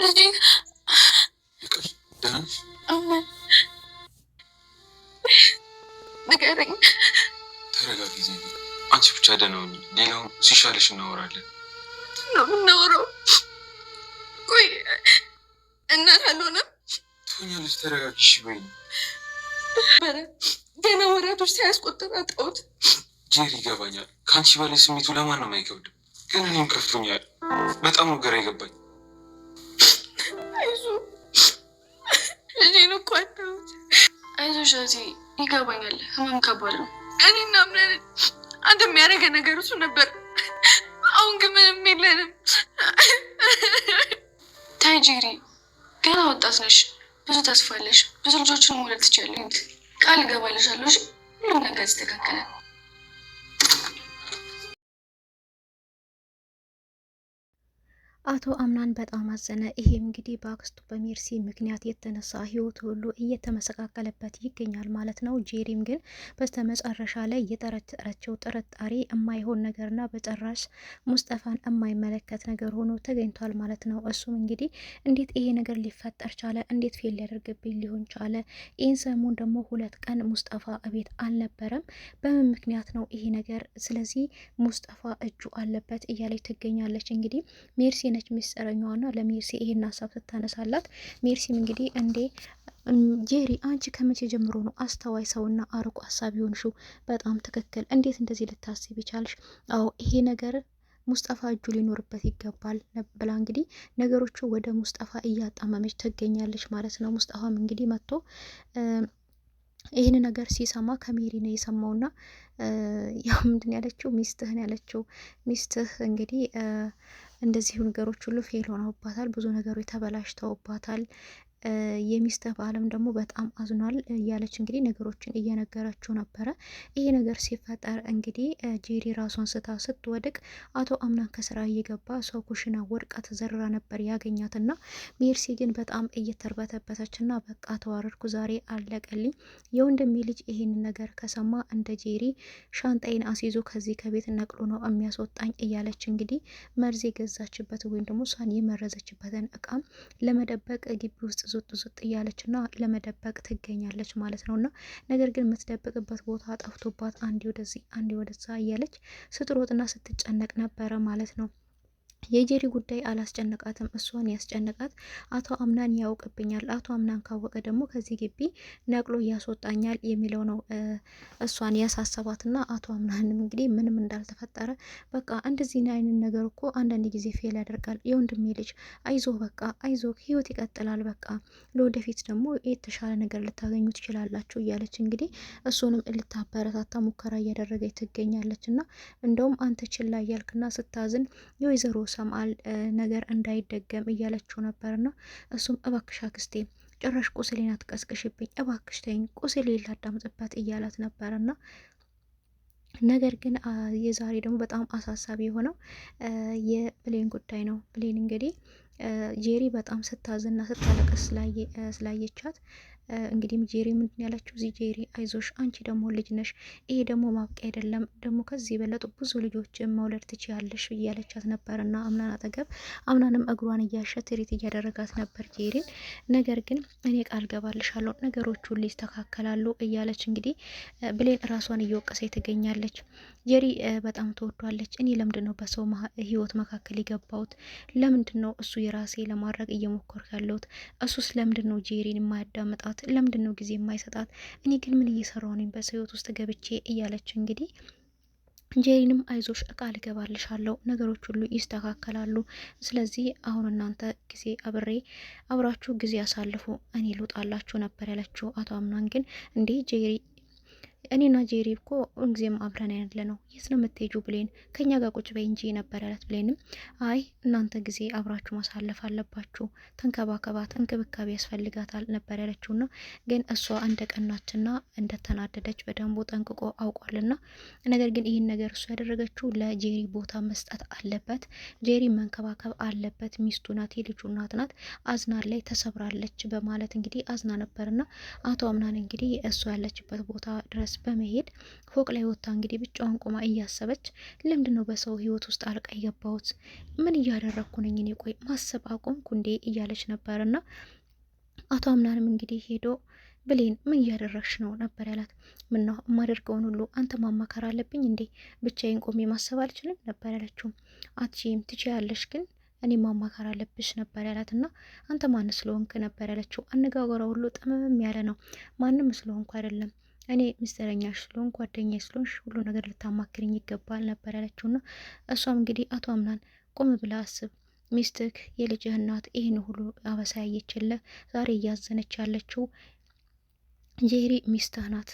ይቅር ደህና ነሽ? ንገረኝ። ተረጋጊ ዜና። አንቺ ብቻ ደህና ሁኚ። ሌላውን ሲሻለሽ እናወራለን። ነው የምናወራው? ቆይ እናት አልሆነም ትሆኛለሽ። ተረጋጊ እሺ በይኝ። ገና ወራቶች ሳያስቆጥር አጣሁት። ጄሪ ይገባኛል። ከአንቺ በላይ ስሜቱ ለማንም አይከብድም። ግን እኔም ከፍቶኛል። በጣም ግራ የገባኝ። አይዞህ ልጄን እኮ አጣሁት። አይዞሽ እህቴ፣ ይገባኛል። ህመም ከባድ ነው። እኔና ምንን አንተ የሚያደርገ ነገር እሱ ነበር። አሁን ግን ምንም የለንም። ታይ ጄሪ፣ ገና ወጣት ነሽ፣ ብዙ ተስፋ አለሽ። ብዙ ልጆችን መውለድ ትችያለሽ። ቃል እገባልሻለሁ፣ ሁሉም ነገር ይስተካከላል። አቶ አምናን በጣም አዘነ። ይሄም እንግዲህ በአክስቱ በሜርሲ ምክንያት የተነሳ ህይወት ሁሉ እየተመሰቃቀለበት ይገኛል ማለት ነው። ጄሪም ግን በስተመጨረሻ ላይ የጠረጠረችው ጥርጣሬ የማይሆን ነገርና በጭራሽ ሙስጠፋን የማይመለከት ነገር ሆኖ ተገኝቷል ማለት ነው። እሱም እንግዲህ እንዴት ይሄ ነገር ሊፈጠር ቻለ? እንዴት ፌል ሊያደርግብኝ ሊሆን ቻለ? ይህን ሰሞን ደግሞ 2 ቀን ሙስጠፋ እቤት አልነበረም። በምን ምክንያት ነው ይሄ ነገር? ስለዚህ ሙስጠፋ እጁ አለበት እያለች ትገኛለች። እንግዲህ ሜርሲ ነች ሚስጥረኛዋና ለሜርሲ ይሄን ሀሳብ ስታነሳላት ሜርሲም እንግዲህ እንዴ ጄሪ አንቺ ከመቼ ጀምሮ ነው አስተዋይ ሰውና አርቆ ሀሳብ ይሆንሽው? በጣም ትክክል። እንዴት እንደዚህ ልታስብ ይቻልሽ? አዎ ይሄ ነገር ሙስጠፋ እጁ ሊኖርበት ይገባል ብላ እንግዲህ ነገሮቹ ወደ ሙስጠፋ እያጣመመች ትገኛለች ማለት ነው። ሙስጠፋም እንግዲህ መጥቶ ይህን ነገር ሲሰማ ከሜሪ ነው የሰማውና ያው ምንድን ያለችው ሚስትህን ያለችው ሚስትህ እንግዲህ እንደዚህ ነገሮች ሁሉ ፌል ሆነውባታል። ብዙ ነገሮች ተበላሽተውባታል። የሚስትህ ባለም ደግሞ በጣም አዝኗል እያለች እንግዲህ ነገሮችን እየነገረችው ነበረ። ይሄ ነገር ሲፈጠር እንግዲህ ጄሪ ራሷን ስታ ስትወድቅ አቶ አምናን ከስራ እየገባ ሰው ኩሽና ወድቃ ተዘርራ ነበር ያገኛትና ሜርሲ ግን በጣም እየተርበተበተችና በቃ ተዋረድኩ፣ ዛሬ አለቀልኝ፣ የወንድሜ ልጅ ይሄንን ነገር ከሰማ እንደ ጄሪ ሻንጣይን አስይዞ ከዚህ ከቤት ነቅሎ ነው የሚያስወጣኝ እያለች እንግዲህ መርዝ የገዛችበት ወይም ደግሞ እሷን የመረዘችበትን እቃም ለመደበቅ ግቢ ውስጥ ዙጥ እያለች እና ለመደበቅ ትገኛለች ማለት ነው። እና ነገር ግን የምትደብቅበት ቦታ ጠፍቶባት አንዴ ወደዚህ አንዴ ወደዛ እያለች ስትሮጥና ስትጨነቅ ነበረ ማለት ነው። የጄሪ ጉዳይ አላስጨነቃትም። እሷን ያስጨነቃት አቶ አምናን ያውቅብኛል፣ አቶ አምናን ካወቀ ደግሞ ከዚህ ግቢ ነቅሎ ያስወጣኛል የሚለው ነው እሷን ያሳሰባትና አቶ አምናንም እንግዲህ ምንም እንዳልተፈጠረ በቃ እንደዚህ አይነት ነገር እኮ አንዳንድ ጊዜ ፌል ያደርጋል፣ የወንድሜ ልጅ አይዞህ፣ በቃ አይዞህ፣ ህይወት ይቀጥላል፣ በቃ ለወደፊት ደግሞ የተሻለ ነገር ልታገኙ ትችላላችሁ እያለች እንግዲህ እሱንም ልታበረታታ ሙከራ እያደረገች ትገኛለች። እና እንደውም አንተ ችላ እያልክና ስታዝን የወይዘሮ ሰምአል ነገር እንዳይደገም እያለችው ነበርና እሱም እባክሽ አክስቴ ጭራሽ ቁስሌን አትቀስቅሽብኝ፣ እባክሽ ተይኝ፣ ቁስሌን ላዳምጥበት እያላት ነበርና ነገር ግን የዛሬ ደግሞ በጣም አሳሳቢ የሆነው የብሌን ጉዳይ ነው። ብሌን እንግዲህ ጄሪ በጣም ስታዝና ስታለቅስ ስላየቻት እንግዲህ ጄሪ ምንድን ያለችው እዚህ ጄሪ አይዞሽ፣ አንቺ ደግሞ ልጅ ነሽ፣ ይሄ ደግሞ ማብቂያ አይደለም፣ ደግሞ ከዚህ የበለጡ ብዙ ልጆችን መውለድ ትችያለሽ እያለቻት ነበርና አምናን አጠገብ አምናንም እግሯን እያሸ ትሪት እያደረጋት ነበር ጄሪን። ነገር ግን እኔ ቃል ገባልሻለሁ ነገሮች ሁሉ ይስተካከላሉ እያለች እንግዲህ ብሌን ራሷን እየወቀሰች ትገኛለች። ጄሪ በጣም ተወዷለች። እኔ ለምንድን ነው በሰው ህይወት መካከል የገባሁት? ለምንድን ነው እሱ የራሴ ለማድረግ እየሞከርኩ ያለሁት? እሱስ ለምንድን ነው ጄሪን የማያዳምጣት? ለምንድን ነው ጊዜ የማይሰጣት? እኔ ግን ምን እየሰራሁ ነኝ በሰው ህይወት ውስጥ ገብቼ እያለች እንግዲህ ጄሪንም አይዞሽ ቃል እገባልሻለሁ ነገሮች ሁሉ ይስተካከላሉ። ስለዚህ አሁን እናንተ ጊዜ አብራችሁ ጊዜ ያሳልፉ፣ እኔ ልውጣላችሁ ነበር ያለችው። አቶ አምናን ግን እንዴ ጄሪ እኔና ጄሪ እኮ ሁልጊዜም አብረን ያለ ነው፣ የት ነው የምትሄጁ? ብሌን ከኛ ጋር ቁጭ በይ እንጂ ነበር ያለት። ብሌንም አይ እናንተ ጊዜ አብራችሁ ማሳለፍ አለባችሁ፣ ተንከባከባት፣ እንክብካቤ ያስፈልጋታል ነበር ያለችውና ግን እሷ እንደ ቀናችና እንደተናደደች በደንቡ ጠንቅቆ አውቋልና ነገር ግን ይህን ነገር እሷ ያደረገችው ለጄሪ ቦታ መስጠት አለበት፣ ጄሪ መንከባከብ አለበት፣ ሚስቱ ናት፣ የልጁ እናት ናት፣ አዝናር ላይ ተሰብራለች በማለት እንግዲህ አዝና ነበርና አቶ አምናን እንግዲህ እሷ ያለችበት ቦታ ድረስ በመሄድ ፎቅ ላይ ወጥታ እንግዲህ ብቻዋን ቆማ እያሰበች ለምንድን ነው በሰው ህይወት ውስጥ አልቃ የገባሁት? ምን እያደረግኩ ነኝ እኔ? ቆይ ማሰብ አቆምኩ እንዴ እያለች ነበርና አቶ አምናንም እንግዲህ ሄዶ ብሌን ምን እያደረግሽ ነው ነበር ያላት። ምን ነው የማደርገውን ሁሉ አንተ ማማከር አለብኝ እንዴ? ብቻዬን ቆሜ ማሰብ አልችልም ነበር ያለችው። አትችይም፣ ትችያለሽ ግን እኔ ማማከር አለብሽ ነበር ያላት። እና አንተ ማን ስለሆንክ ነበር ያለችው። አነጋገሯ ሁሉ ጠመመም ያለ ነው። ማንም ስለሆንኩ አይደለም እኔ ሚስጥረኛሽ ስለሆንኩ ጓደኛዬ ስለሆንሽ ሁሉ ነገር ልታማክርኝ ይገባል ነበር ያለችው። እና እሷም እንግዲህ አቶ አምናን ቆም ብላ አስብ፣ ሚስትህ የልጅህ እናት ይህን ሁሉ አበሳ ያየችልህ ዛሬ እያዘነች ያለችው ጄሪ ሚስትህ ናት።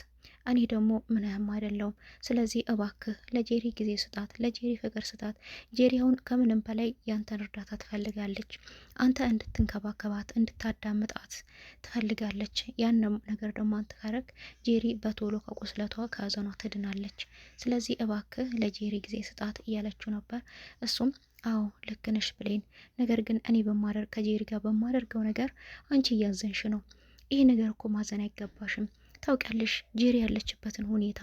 እኔ ደግሞ ምንም አይደለውም። ስለዚህ እባክህ ለጄሪ ጊዜ ስጣት፣ ለጄሪ ፍቅር ስጣት። ጄሪ አሁን ከምንም በላይ ያንተን እርዳታ ትፈልጋለች። አንተ እንድትንከባከባት እንድታዳምጣት ትፈልጋለች። ያንም ነገር ደግሞ አንተ ካረግ ጄሪ በቶሎ ከቁስለቷ ከሀዘኗ ትድናለች። ስለዚህ እባክህ ለጄሪ ጊዜ ስጣት እያለችው ነበር። እሱም አዎ ልክ ነሽ ብሌን፣ ነገር ግን እኔ ከጄሪ ጋር በማደርገው ነገር አንቺ እያዘንሽ ነው። ይህ ነገር እኮ ማዘን አይገባሽም። ታውቂያለሽ ጄሪ ያለችበትን ሁኔታ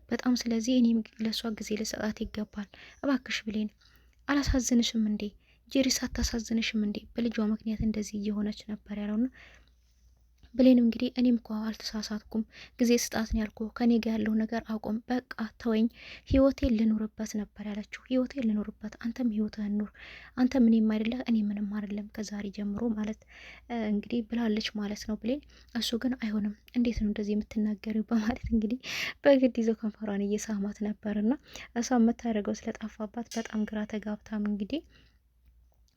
በጣም። ስለዚህ እኔም ለእሷ ጊዜ ልሰጣት ይገባል። እባክሽ ብሌን አላሳዝንሽም እንዴ? ጄሪ ሳታሳዝንሽም እንዴ? በልጇ ምክንያት እንደዚህ እየሆነች ነበር ያለውና ብሌንም እንግዲህ እኔም እኮ አልተሳሳትኩም፣ ጊዜ ስጣት ነው ያልኩ፣ ከኔ ጋር ያለው ነገር አቆም፣ በቃ ተወኝ፣ ህይወቴን ልኑርበት ነበር ያለችው። ህይወቴን ልኑርበት፣ አንተም ህይወትህን ኑር፣ አንተ ምንም አይደለህ፣ እኔ ምንም አይደለም ከዛሬ ጀምሮ ማለት እንግዲህ ብላለች ማለት ነው ብሌን። እሱ ግን አይሆንም፣ እንዴት ነው እንደዚህ የምትናገሪው? በማለት እንግዲህ በግድ ይዞ ከንፈሯን እየሳማት ነበርና እሷ የምታደርገው ስለጠፋባት በጣም ግራ ተጋብታም እንግዲህ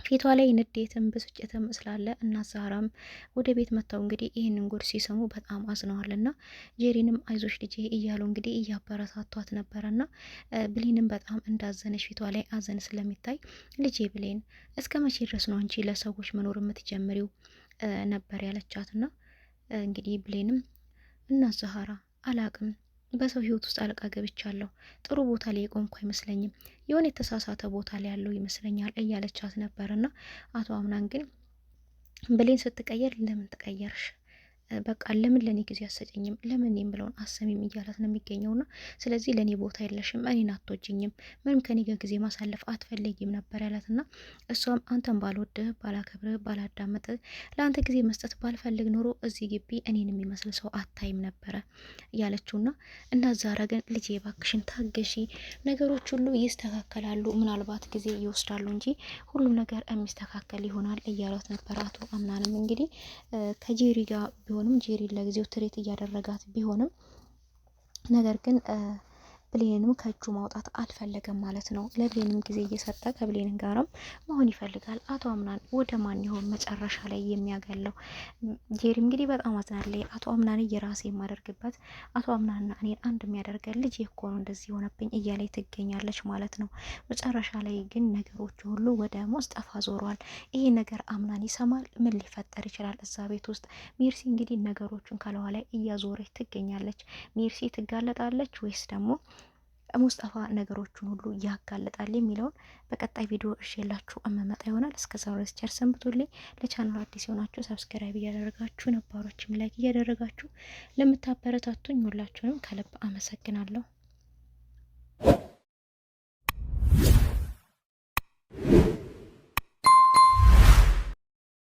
ፊቷ ላይ ንዴትም ብስጭትም ስላለ እና ዛራም ወደ ቤት መጥተው እንግዲህ ይህንን ጉድ ሲሰሙ በጣም አዝነዋልና ጄሪንም አይዞሽ ልጄ እያሉ እንግዲህ እያበረታቷት ነበረና ብሌንም በጣም እንዳዘነች ፊቷ ላይ አዘን ስለሚታይ ልጄ ብሌን እስከ መቼ ድረስ ነው አንቺ ለሰዎች መኖር የምትጀምሪው ነበር ያለቻትና እንግዲህ ብሌንም እና ዛራ አላቅም በሰው ህይወት ውስጥ አልቃ ገብቻለሁ። ጥሩ ቦታ ላይ የቆምኩ አይመስለኝም። የሆነ የተሳሳተ ቦታ ላይ ያለው ይመስለኛል እያለቻት ነበርና አቶ አምናን ግን ብሌን ስትቀየር ለምን ተቀየርሽ? በቃ ለምን ለኔ ጊዜ አሰጨኝም? ለምን የምለውን አሰሚም እያላት ነው የሚገኘውና ስለዚህ ለኔ ቦታ የለሽም፣ እኔን አትወጂኝም፣ ምንም ከኔ ጋር ጊዜ ማሳለፍ አትፈልጊም ነበር ያላትና እሷም አንተን ባልወድህ ባላከብርህ ባላዳመጥህ ለአንተ ጊዜ መስጠት ባልፈልግ ኖሮ እዚህ ግቢ እኔን የሚመስል ሰው አታይም ነበረ ያለችውና እና ዛራ ግን ልጄ ባክሽን ታገሺ፣ ነገሮች ሁሉ ይስተካከላሉ፣ ምናልባት ጊዜ ይወስዳሉ እንጂ ሁሉም ነገር የሚስተካከል ይሆናል እያሏት ነበር። አቶ አምናንም እንግዲህ ከጄሪ ጋር ቢሆንም ጄሪ ለጊዜው ትሬት እያደረጋት ቢሆንም ነገር ግን ብሌንንም ከእጁ ማውጣት አልፈለገም ማለት ነው። ለብሌንም ጊዜ እየሰጠ ከብሌን ጋርም መሆን ይፈልጋል። አቶ አምናን ወደ ማን ይሆን መጨረሻ ላይ የሚያገለው? ጄሪ እንግዲህ በጣም አዝናለች። አቶ አምናን የራሴ የማደርግበት አቶ አምናንና እኔን አንድ የሚያደርገን ልጅ እኮ ነው እንደዚህ ሆነብኝ እያለ ትገኛለች ማለት ነው። መጨረሻ ላይ ግን ነገሮች ሁሉ ወደ ሙስጠፋ ዞሯል። ይሄ ነገር አምናን ይሰማል። ምን ሊፈጠር ይችላል እዛ ቤት ውስጥ? ሜርሲ እንግዲህ ነገሮችን ከለዋ ላይ እያዞረች ትገኛለች። ሜርሲ ትጋለጣለች ወይስ ደግሞ ሙስጠፋ ነገሮችን ሁሉ ያጋልጣል የሚለውን በቀጣይ ቪዲዮ እሽላችሁ እመመጣ ይሆናል። እስከዛው ድረስ ቸር ሰንብቱልኝ። ለቻናሉ አዲስ የሆናችሁ ሰብስክራይብ እያደረጋችሁ ነባሮችም ላይክ እያደረጋችሁ ለምታበረታቱኝ ሁላችሁንም ከልብ አመሰግናለሁ።